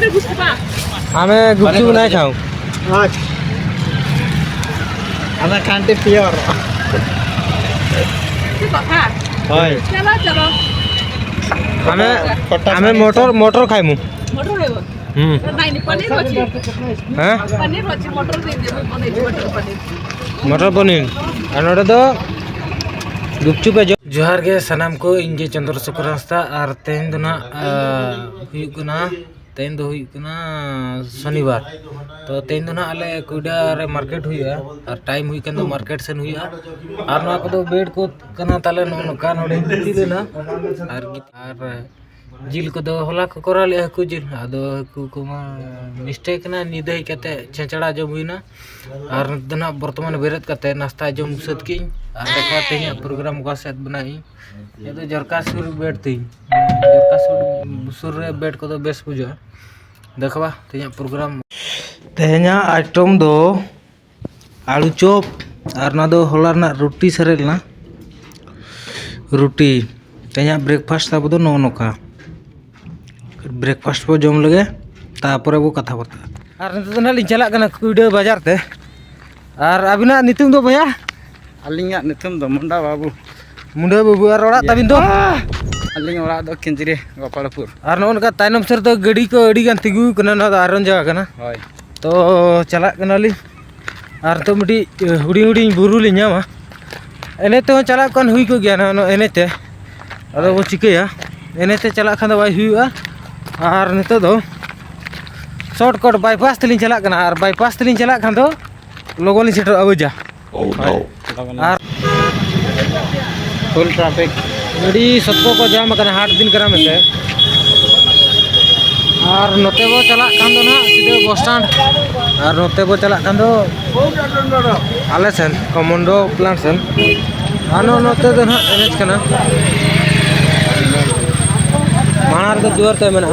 हमें गुपचुप नहीं खाऊं। हमें खांटे प्योर चलो चलो हमें हमें मोटर मोटर खाइमु। मटर है वो नहीं पनीर होची हाँ पनीर होची मटर दे दे मटर पनीर मटर पनीर और दो गुपचुप जो जोहार के सनाम को इंजे चंद्रशेखर हांसदा और तेन दो ना तेन दो शनिवार तो तेन दो ना आले कुडा रे मार्केट हुआ और टाइम हुई कन मार्केट सेन हुआ और ना को बेड को कना ताले नोका नोडे गिती लेना और जिल को दो होला को करा ले हकु जिल आदो हकु को मिस्टेक ना निदे कते छेचड़ा जम हुईना और दना वर्तमान बेरत कते नाश्ता जम सद की और देखा तेया प्रोग्राम का सेट बनाई ये तो जरका सुर बेड थी जरका सुर रे बेड को तो बेस बुझा देखबा तेया प्रोग्राम तेया आइटम दो आलू चॉप और ना दो होला ना रोटी सरेल ना रोटी तेया ब्रेकफास्ट ताबो दो नो नोका ब्रेकफास्ट को जम लगे तापर वो कथा बता और नितो ना लिन चला कना कुइडा बाजार ते और अबिना नितुम दो भैया अलिंगा नितुम दो मुंडा बाबू और ओड़ा तबिन दो अलिंग ओड़ा दो केंजरी गोपालपुर और नोनका तायनम सर तो गड़ी को अड़ी गान तिगु कना ना आरन जगह कना होय तो चला कना ली और तो मिटी हुडी हुडी बुरु लि ᱧᱟᱢᱟ एने तो चला कन हुई को गया ना एने ते अदो वो चिकेया एने ते चला खान बाय हुआ और नितो दो शॉर्टकट बाईपास तलिन चला कना और बाईपास तलिन चला खान दो लोगों लिन सेटर अबजा और फुल ट्रैफिक गड़ी सबको को जाम कना हाट दिन करा मेते और नोते बो चला खान दो ना सीधे बस स्टैंड और नोते बो चला खान दो आले सेन कमांडो प्लांट सेन आनो नोते दो ना एनएच कना मानार के दुआर ते मेना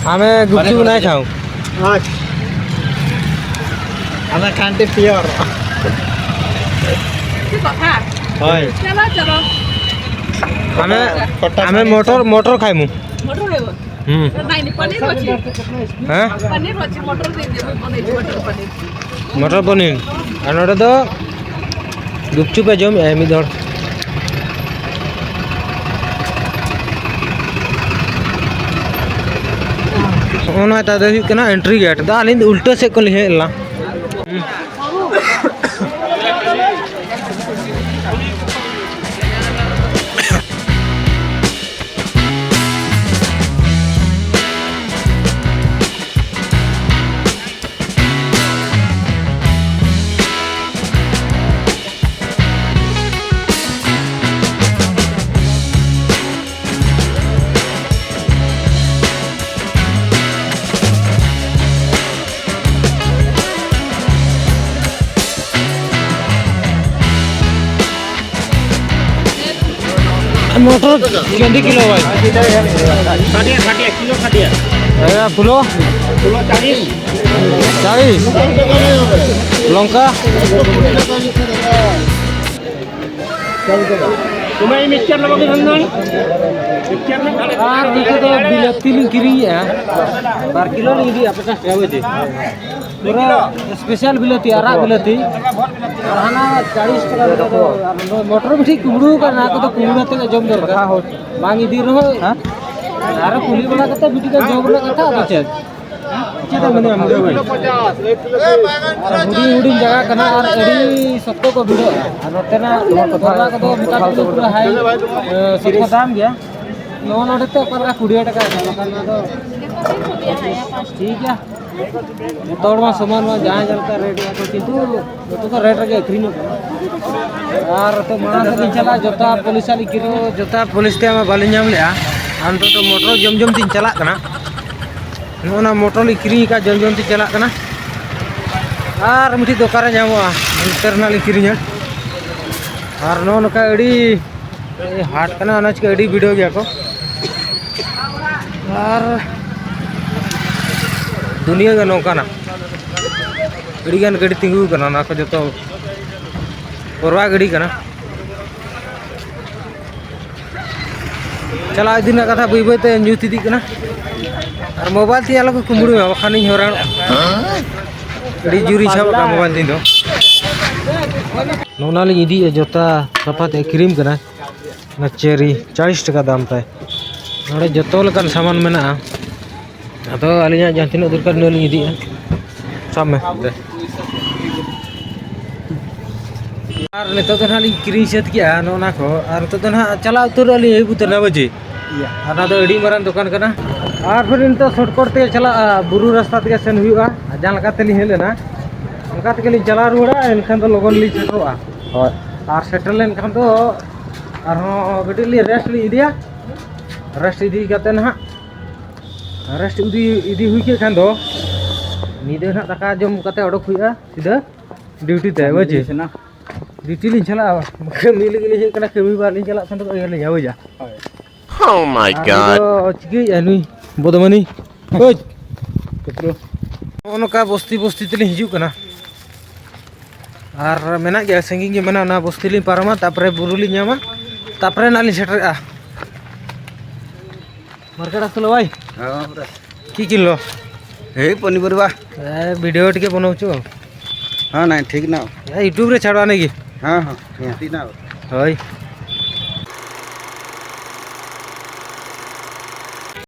हमें गुपचुप नहीं खाऊं। हमें खांटे प्योर चलो चलो हमें हमें मोटर मोटर खाइमु। मटर है वो नहीं पनीर होची हाँ पनीर होची मटर दे दे मटर पनीर मटर पनीर और दो गुपचुप जम मिदड़ ओना ता दो कना एंट्री गेट दा अलिन उल्टा से को लिहेला मोटर केंदी किलो भाई खाटिया किलो खाटिया फुलो 40 लंका तुम्हें मिक्सचर लगा के धंधा मिक्सचर में और नीचे तो बिलती लिंग किरी है 12 किलो लिंग दी आपका क्या बजे पूरा स्पेशल बिलती आरा बिलती और हाना 40 टका तो मोटर भी ठीक कुमड़ू का ना को तो कुमड़ू ते जम दरका हो मांगी दी रहो हां आरा पुली बना कते बिटी का जम बना कथा तो चेक चेता मने हम भाई हुडी हुडी जगह कना और एडी सत्तो को भिड़ो और नोतेना कथा को तो मिटा को पूरा हाई सिर दाम गया नो नोटे तो पर 20 टका करना तो ठीक है तोड़ में सामान में जहाँ चलता रेट तो किंतु तो रेट रे अखरीन और तो माना से चला जोता पुलिस वाली किरो जोता पुलिस ते में बाली नाम ले हम तो मोटर जम जम तीन चला कना नोना मोटर ली किरी का जम जम तीन चला कना और मिठी दुकान जामवा इंटरनल किरी और नो नका अड़ी हाट कना अनाज के अड़ी वीडियो गया को और दुनिया का नौकाना गड़ीगान गड़ी तिंगू कना ना को जो परवा गड़ी कना चला दिन कथा बई बईते न्यूज इदी कना और मोबाइल ती आलो को कुमड़ू में बखानी हरान अड़ी जुरी छाब का मोबाइल ती दो नोना ली इदी जोता सपाते क्रीम कना ना चेरी 40 टका दाम ताय नोडे जतो लकन सामान मेना अदो अलिया जहां तिनो दरकार नली इदी सामे और नितो तो ना किरी सेत किया नोना को और तो ना चला उतर अली ए बुत ना बजे आना तो अड़ी मारान दुकान कना और फिर नितो शॉर्टकट ते चला बुरु रास्ता ते सेन हुआ जहां लगा तेली हेलेना उनका तकली चला रुड़ा एनखान तो लगन ली सेटरोआ और सेटल लेन खान तो आरो गडी ली रेस्ट ली इदिया रेस्ट इदी काते ना रेस्ट इदी हुई के खान दो नीदे ना दाका जम काते ओडक हुआ सीधा ड्यूटी ते बजे ना ड्यूटी लिन चला कमी लगी ले कना कमी बार लिन चला सन तो ले जाओ जा Oh my god. चिकी एनुई बोदमनी ओय कतरो ओनका बस्ती बस्ती तले हिजु कना और मेना गया संगी के मेना ना बस्ती लिन पारमा तापरे बुरुली न्यामा तापरे नाली सेटरा मार्केट आसलो भाई हां पूरा की किलो हे पनीपरिबा वीडियो टिके बनाउछु हां नहीं ठीक ना यूट्यूब रे छाड़वा नेगी हां हां ठीक ना होय